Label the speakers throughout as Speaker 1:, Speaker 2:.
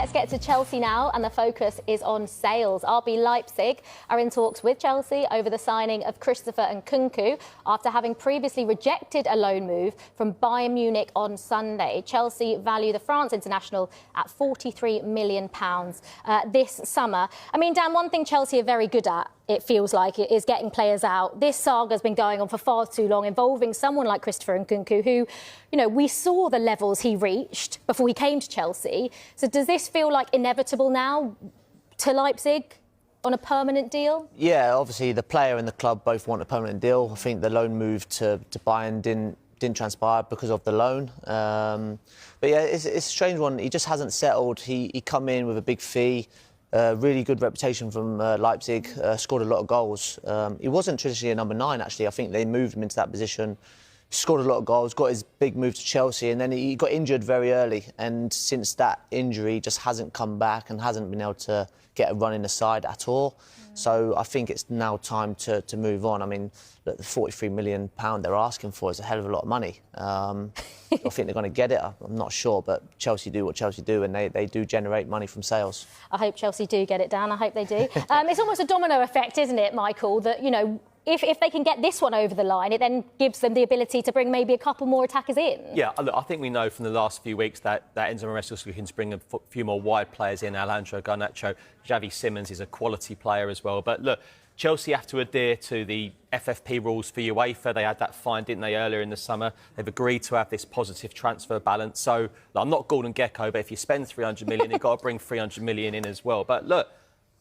Speaker 1: Let's get to Chelsea now, and the focus is on sales. RB Leipzig are in talks with Chelsea over the signing of Christopher Nkunku after having previously rejected a loan move from Bayern Munich on Sunday. Chelsea value the France international at £43 million this summer. I mean, Dan, one thing Chelsea are very good at, it feels like, it is getting players out. This saga has been going on for far too long, involving someone like Christopher Nkunku, who, you know, we saw the levels he reached before he came to Chelsea. So does this feel like inevitable now to Leipzig on a permanent deal?
Speaker 2: Yeah, obviously the player and the club both want a permanent deal. I think the loan move to Bayern didn't transpire because of the loan. But yeah, it's a strange one. He just hasn't settled. He come in with a big fee. Really good reputation from Leipzig, scored a lot of goals. He wasn't traditionally a number 9, actually. I think they moved him into that position, scored a lot of goals, got his big move to Chelsea, and then he got injured very early. And since that injury, he just hasn't come back and hasn't been able to get a run in the side at all. So I think it's now time to move on. I mean, look, the £43 million they're asking for is a hell of a lot of money. I think they're going to get it. I'm not sure, but Chelsea do what Chelsea do, and they do generate money from sales.
Speaker 1: I hope Chelsea do get it, Dan. I hope they do. It's almost a domino effect, isn't it, Michael, that, you know, if they can get this one over the line, it then gives them the ability to bring maybe a couple more attackers in. Yeah,
Speaker 3: look, I think we know from the last few weeks that Enzo Maresca is looking to bring a few more wide players in. Alejandro Garnacho, Xavi Simons is a quality player as well. But look, Chelsea have to adhere to the FFP rules for UEFA. They had that fine, didn't they, earlier in the summer? They've agreed to have this positive transfer balance. So, look, I'm not Gordon Gekko, but if you spend 300 million, you've got to bring 300 million in as well. But look,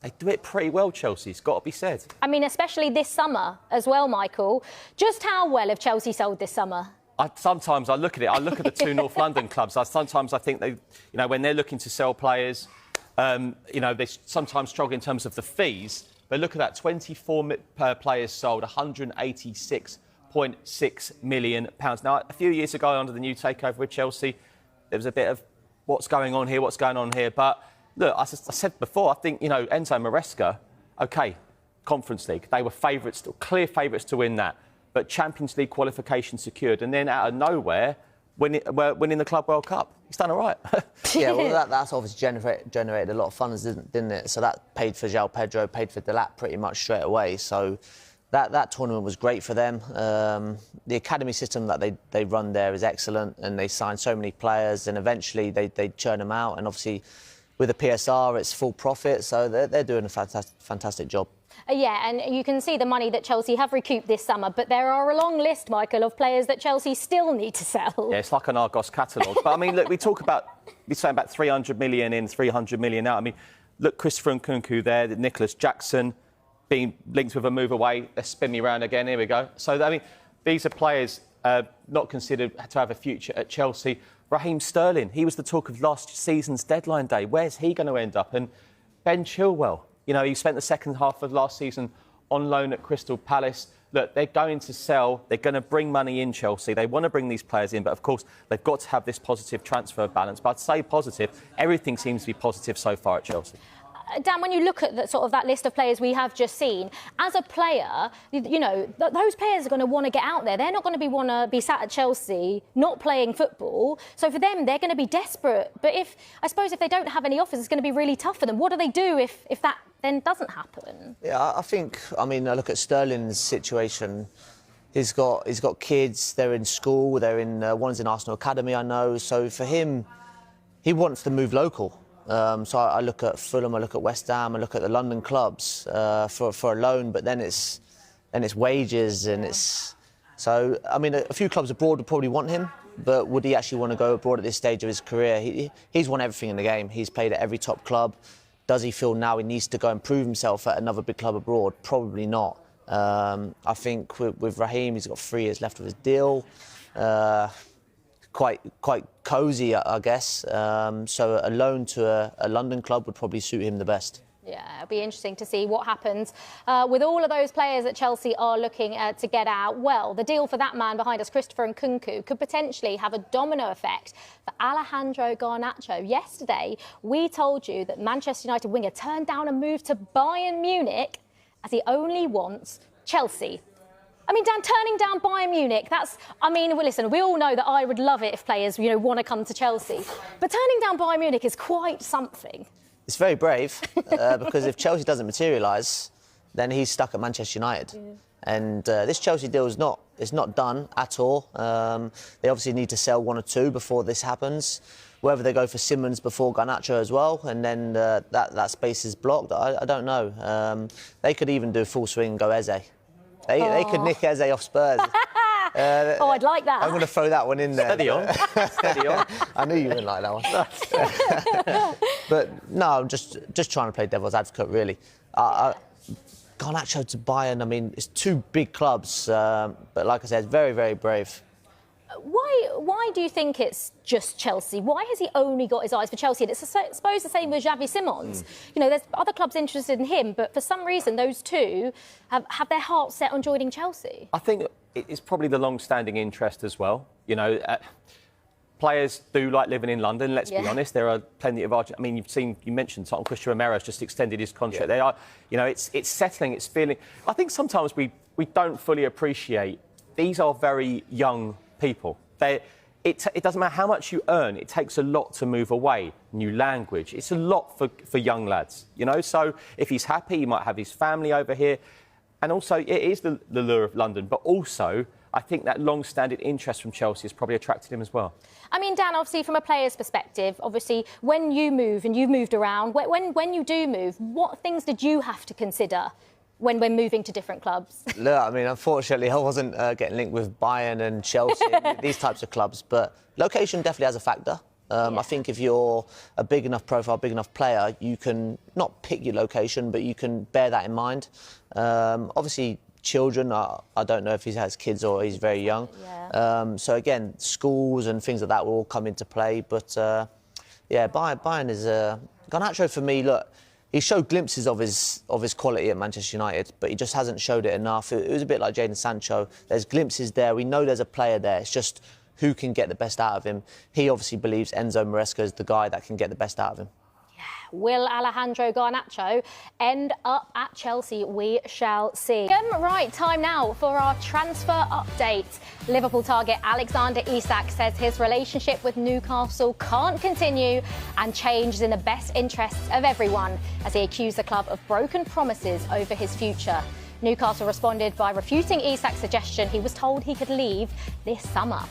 Speaker 3: they do it pretty well, Chelsea. It's got to be said. I mean, especially this summer as well, Michael. Just how well have Chelsea sold this summer? Sometimes I look at it. I look at the two North London clubs. Sometimes I think they, you know, when they're looking to sell players, you know, they sometimes struggle in terms of the fees. But look at that, 24 players sold, £186.6 million. Now, a few years ago, under the new takeover with Chelsea, there was a bit of what's going on here, But look, as I said before, I think, you know, Enzo Maresca, OK, Conference League, they were favourites, clear favourites to win that. But Champions League qualification secured, and then out of nowhere, winning the Club World Cup. He's done all right.
Speaker 2: Yeah, well, that's obviously generated a lot of funds, didn't it? So that paid for João Pedro, paid for Delap pretty much straight away. So that tournament was great for them. The academy system that they run there is excellent, and they sign so many players, and eventually they churn them out. And obviously, with the PSR, it's full profit, so they're doing a fantastic job. Yeah, and you can see the money that Chelsea have recouped this summer, but there are a long list, Michael, of players that Chelsea still need to sell. Yeah, it's like an Argos catalogue. But, I mean, look, we're saying about 300 million in, 300 million out. I mean, look, Christopher Nkunku there, Nicholas Jackson being linked with a move away. Let's spin me round again. Here we go. So, I mean, these are players not considered to have a future at Chelsea. Raheem Sterling, he was the talk of last season's deadline day. Where's he going to end up? And Ben Chilwell, you know, he spent the second half of last season on loan at Crystal Palace. Look, they're going to sell. They're going to bring money in, Chelsea. They want to bring these players in, but of course, they've got to have this positive transfer balance. But I'd say positive. Everything seems to be positive so far at Chelsea. Dan, when you look at that list of players we have just seen, as a player, you know, those players are going to want to get out there. They're not going to want to be sat at Chelsea not playing football. So for them, they're going to be desperate. But I suppose if they don't have any offers, it's going to be really tough for them. What do they do if that then doesn't happen? Yeah, I mean, I look at Sterling's situation. He's got kids. They're in school. One's in Arsenal Academy, I know. So for him, he wants to move local. So I look at Fulham, I look at West Ham, I look at the London clubs for a loan, but then it's wages and it's... So, I mean, a few clubs abroad would probably want him, but would he actually want to go abroad at this stage of his career? He's won everything in the game. He's played at every top club. Does he feel now he needs to go and prove himself at another big club abroad? Probably not. I think with Raheem, he's got 3 years left of his deal. Quite cosy, I guess. So a loan to a London club would probably suit him the best. Yeah, it'll be interesting to see what happens with all of those players that Chelsea are looking to get out. Well, the deal for that man behind us, Christopher Nkunku, could potentially have a domino effect for Alejandro Garnacho. Yesterday, we told you that Manchester United winger turned down a move to Bayern Munich as he only wants Chelsea.
Speaker 1: I mean, Dan, turning down Bayern Munich, well, listen, we all know that I would love it if players, want to come to Chelsea. But turning down Bayern Munich is quite something.
Speaker 2: It's very brave, because if Chelsea doesn't materialise, then he's stuck at Manchester United. Yeah. And this Chelsea deal is not done at all. They obviously need to sell one or two before this happens. Whether they go for Simons before Garnacho as well, and then that space is blocked, I don't know. They could even do full swing and go Eze. They could nick Eze off Spurs.
Speaker 1: I'd like that.
Speaker 2: I'm going to throw that one in there.
Speaker 3: Steady on. Steady on.
Speaker 2: I knew you wouldn't like that one. But no, I'm just trying to play devil's advocate, really. Garnacho to Bayern, I mean, it's two big clubs, but like I said, very, very brave.
Speaker 1: Why do you think it's just Chelsea? Why has he only got his eyes for Chelsea? And it's, I suppose, the same with Xavi Simons. There's other clubs interested in him, but for some reason, those two have their hearts set on joining Chelsea.
Speaker 3: I think it's probably the long-standing interest as well. Players do like living in London, let's be honest. There are plenty of... I mean, you mentioned Tottenham, Christian Romero's just extended his contract. They are, it's settling, it's feeling... I think sometimes we don't fully appreciate these are very young people. It doesn't matter how much you earn, it takes a lot to move away. New language, it's a lot for young lads, So if he's happy, he might have his family over here. And also, it is the lure of London, but also... I think that long-standing interest from Chelsea has probably attracted him as well.
Speaker 1: I mean, Dan, obviously, from a player's perspective, obviously, when you move and you've moved around, when you do move, what things did you have to consider when moving to different clubs?
Speaker 2: Look, I mean, unfortunately, I wasn't getting linked with Bayern and Chelsea, these types of clubs, but location definitely has a factor. I think if you're a big enough profile, big enough player, you can not pick your location, but you can bear that in mind. Obviously, children, I don't know if he has kids or he's very young. So again, schools and things like that will all come into play. But Bayern is Garnacho for me. Look, he showed glimpses of his quality at Manchester United, but he just hasn't showed it enough. It was a bit like Jadon Sancho. There's glimpses there. We know there's a player there. It's just who can get the best out of him. He obviously believes Enzo Maresca is the guy that can get the best out of him.
Speaker 1: Will Alejandro Garnacho end up at Chelsea? We shall see. Right, time now for our transfer update. Liverpool target Alexander Isak says his relationship with Newcastle can't continue and change is in the best interests of everyone, as he accused the club of broken promises over his future. Newcastle responded by refuting Isak's suggestion he was told he could leave this summer.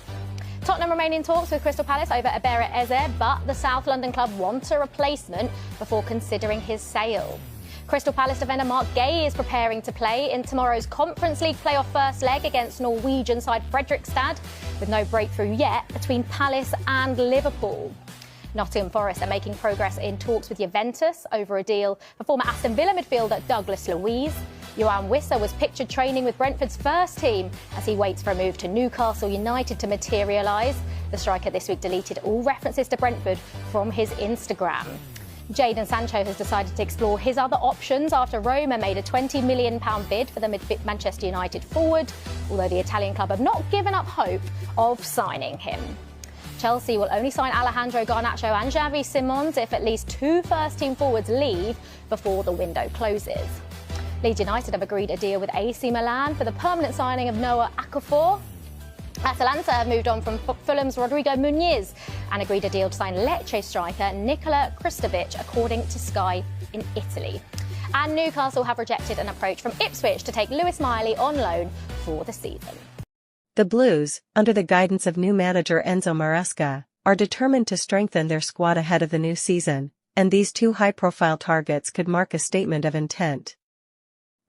Speaker 1: Tottenham remain in talks with Crystal Palace over Ebere Eze, but the South London club wants a replacement before considering his sale. Crystal Palace defender Mark Gay is preparing to play in tomorrow's Conference League playoff first leg against Norwegian side Fredrikstad, with no breakthrough yet between Palace and Liverpool. Nottingham Forest are making progress in talks with Juventus over a deal for former Aston Villa midfielder Douglas Luiz. Yohan Wissa was pictured training with Brentford's first team as he waits for a move to Newcastle United to materialise. The striker this week deleted all references to Brentford from his Instagram. Jadon Sancho has decided to explore his other options after Roma made a £20 million bid for the Manchester United forward, although the Italian club have not given up hope of signing him. Chelsea will only sign Alejandro Garnacho and Xavi Simons if at least two first-team forwards leave before the window closes. Leeds United have agreed a deal with AC Milan for the permanent signing of Noah Okafor. Atalanta have moved on from Fulham's Rodrigo Muniz and agreed a deal to sign Lecce striker Nikola Kristovic, according to Sky in Italy. And Newcastle have rejected an approach from Ipswich to take Lewis Miley on loan for the season.
Speaker 4: The Blues, under the guidance of new manager Enzo Maresca, are determined to strengthen their squad ahead of the new season, and these two high-profile targets could mark a statement of intent.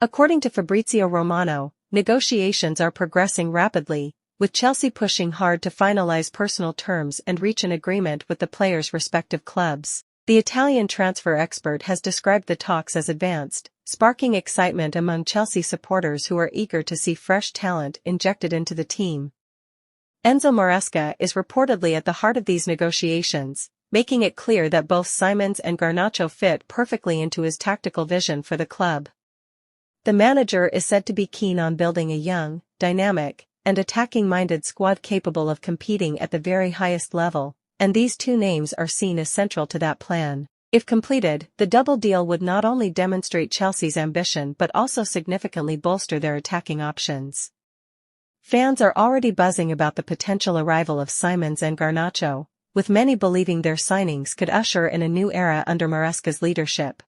Speaker 4: According to Fabrizio Romano, negotiations are progressing rapidly, with Chelsea pushing hard to finalize personal terms and reach an agreement with the players' respective clubs. The Italian transfer expert has described the talks as advanced, sparking excitement among Chelsea supporters who are eager to see fresh talent injected into the team. Enzo Maresca is reportedly at the heart of these negotiations, making it clear that both Simons and Garnacho fit perfectly into his tactical vision for the club. The manager is said to be keen on building a young, dynamic, and attacking-minded squad capable of competing at the very highest level, and these two names are seen as central to that plan. If completed, the double deal would not only demonstrate Chelsea's ambition but also significantly bolster their attacking options. Fans are already buzzing about the potential arrival of Simons and Garnacho, with many believing their signings could usher in a new era under Maresca's leadership.